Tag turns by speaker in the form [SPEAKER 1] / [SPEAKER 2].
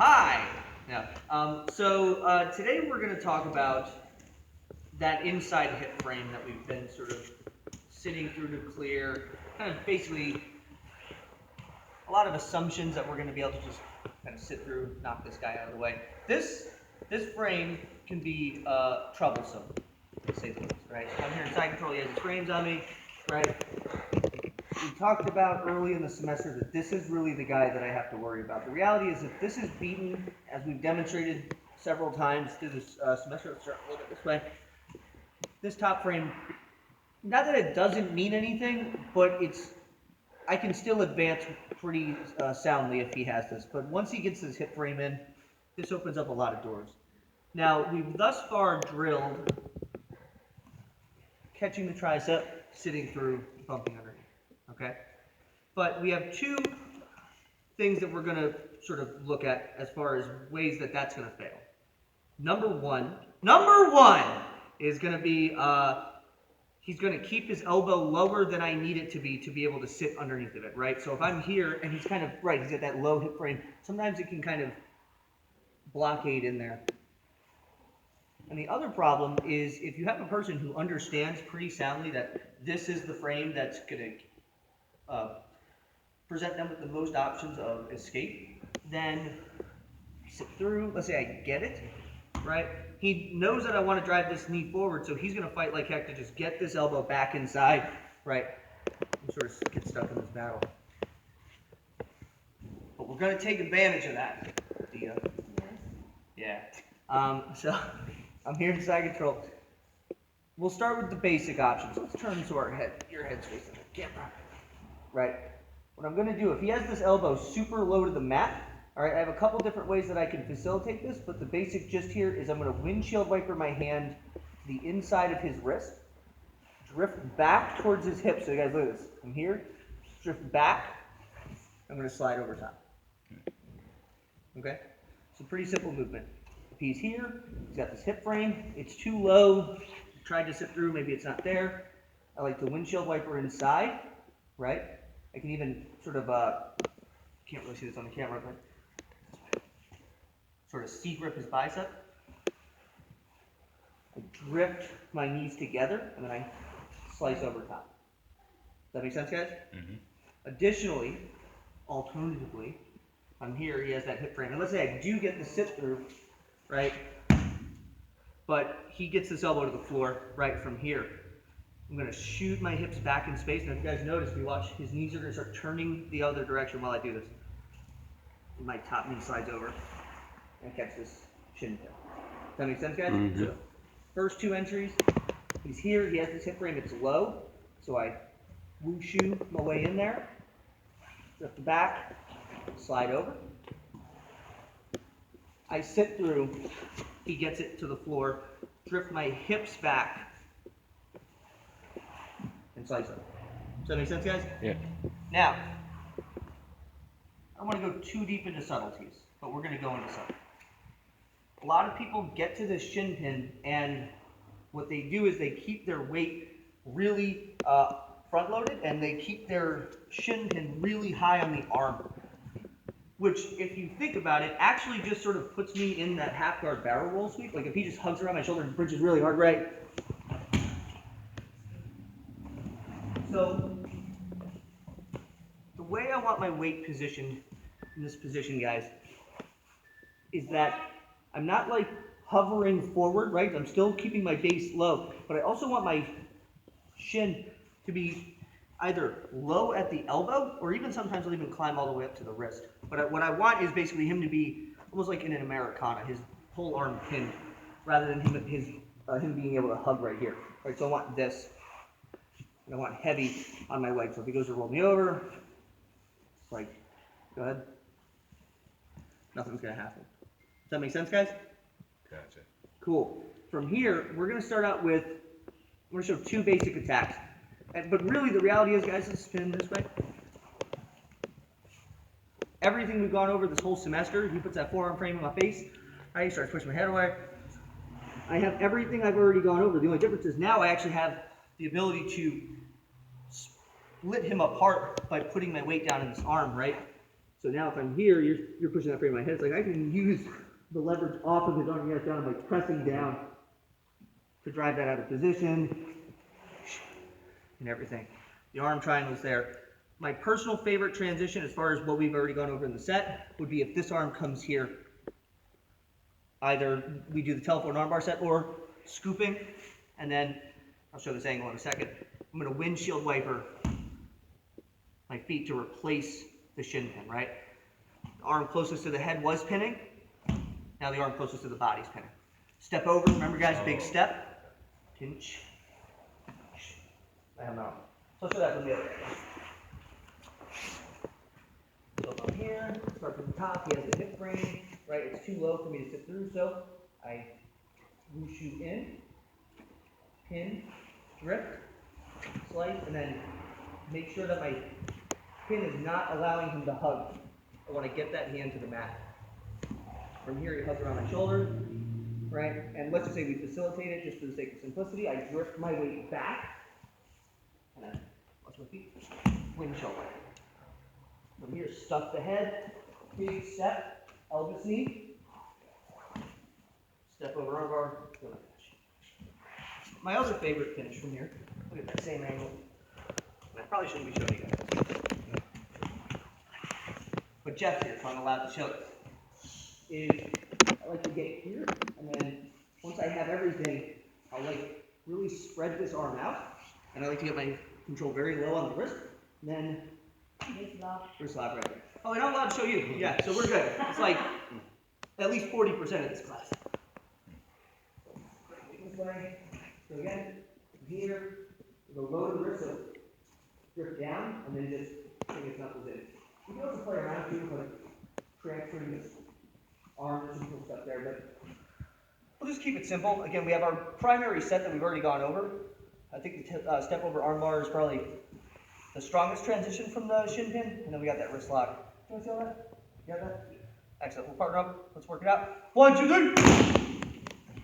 [SPEAKER 1] Hi! Yeah. Today we're going to talk about that inside hip frame that we've been sort of sitting through to clear, kind of basically a lot of assumptions that we're going to be able to just kind of sit through, knock this guy out of the way. This frame can be troublesome, to say the least, right? So I'm here in side control, he has his frames on me, right? We talked about early in the semester that this is really the guy that I have to worry about. The reality is if this is beaten, as we've demonstrated several times through this semester, let's start a little bit this way. This top frame, not that it doesn't mean anything, but I can still advance pretty soundly if he has this. But once he gets his hip frame in, this opens up a lot of doors. Now, we've thus far drilled catching the tricep, sitting through, bumping underneath. Okay, but we have two things that we're going to sort of look at as far as ways that that's going to fail. Number one is going to be he's going to keep his elbow lower than I need it to be able to sit underneath of it, right? So if I'm here and he's kind of right, he's at that low hip frame. Sometimes it can kind of blockade in there. And the other problem is if you have a person who understands pretty soundly that this is the frame that's going to present them with the most options of escape, then sit through, let's say I get it, right? He knows that I want to drive this knee forward, so he's going to fight like heck to just get this elbow back inside, right? And sort of get stuck in this battle. But we're going to take advantage of that. Yeah. So I'm here in side control. We'll start with the basic options. Let's turn to your head's facing the camera. Right? What I'm going to do, if he has this elbow super low to the mat, all right, I have a couple different ways that I can facilitate this, but the basic gist here is I'm going to windshield wiper my hand to the inside of his wrist, drift back towards his hip. So you guys look at this. I'm here, drift back, I'm going to slide over top. Okay? It's a pretty simple movement. If he's here, he's got this hip frame, it's too low, tried to sit through, maybe it's not there. I like to windshield wiper inside, right? I can even sort of, can't really see this on the camera, but sort of C-grip his bicep. I drift my knees together, and then I slice over top. Does that make sense, guys? Mm-hmm. Additionally, alternatively, I'm here, he has that hip frame. And let's say I do get the sit through, right? But he gets this elbow to the floor right from here. I'm going to shoot my hips back in space. And if you guys notice, if you watch, his knees are going to start turning the other direction while I do this. And my top knee slides over and catch this shin pin. Does that make sense, guys? Mm-hmm. So, first two entries, he's here, he has this hip frame, it's low. So I wushu my way in there, drift back, slide over. I sit through, he gets it to the floor, drift my hips back, and slice over. Does that make sense, guys?
[SPEAKER 2] Yeah.
[SPEAKER 1] Now, I don't want to go too deep into subtleties, but we're going to go into some. A lot of people get to this shin pin, and what they do is they keep their weight really front-loaded, and they keep their shin pin really high on the arm, which, if you think about it, actually just sort of puts me in that half-guard barrel roll sweep. Like if he just hugs around my shoulder and bridges really hard, right? So, the way I want my weight positioned in this position, guys, is that I'm not like hovering forward, right? I'm still keeping my base low, but I also want my shin to be either low at the elbow, or even sometimes I'll even climb all the way up to the wrist. But what I want is basically him to be almost like in an Americana, his whole arm pinned, rather than him being able to hug right here. Right, so I want this. I want heavy on my leg. So if he goes to roll me over, it's like, go ahead. Nothing's going to happen. Does that make sense, guys?
[SPEAKER 2] Gotcha.
[SPEAKER 1] Cool. From here, we're going to start out with, we're going to show two basic attacks. But really, the reality is, guys, let's spin this way. Everything we've gone over this whole semester, he puts that forearm frame in my face. Right, he starts pushing my head away. I have everything I've already gone over. The only difference is now I actually have the ability to split him apart by putting my weight down in this arm, right? So now if I'm here, you're pushing that frame of my head. It's like I can use the leverage off of his arm he has down by pressing down to drive that out of position and everything. The arm triangle's there. My personal favorite transition, as far as what we've already gone over in the set, would be if this arm comes here. Either we do the telephone armbar set or scooping, and then I'll show this angle in a second. I'm going to windshield wiper my feet to replace the shin pin, right? The arm closest to the head was pinning. Now the arm closest to the body's pinning. Step over, remember guys, big step. Pinch. I have my arm. So I'll show that from the other way. So from here, start from the top, he has the hip frame, right? It's too low for me to sit through, so I wushu in, pin, drift, slice, and then make sure that my pin is not allowing him to hug. I want to get that hand to the mat. From here, he hugs around my shoulder, right? And let's just say we facilitate it just for the sake of simplicity. I drift my weight back, and then watch my feet, windshield wiper. From here, stuff the head, big step, elbow knee, step over armbar, go like that. My other favorite finish from here, look at that same angle. I probably shouldn't be showing you guys. But Jeff's here, so I'm allowed to show it. I like to get here, and then once I have everything, I'll like really spread this arm out, and I like to get my control very low on the wrist, and then Wristlock right there. Oh, and I'm allowed to show you. Yeah, so we're good. It's like at least 40% of this class. This way. So again, here, go low to the wrist, so drift down, and then just bring his knuckles in. You can also play around too, like transferring this arm, some cool stuff there, but we'll just keep it simple. Again, we have our primary set that we've already gone over. I think the step over arm bar is probably the strongest transition from the shin pin, and then we got that wrist lock. Do you want to feel that? You got that? Excellent. We'll partner up. Let's work it out. 1, 2, 3.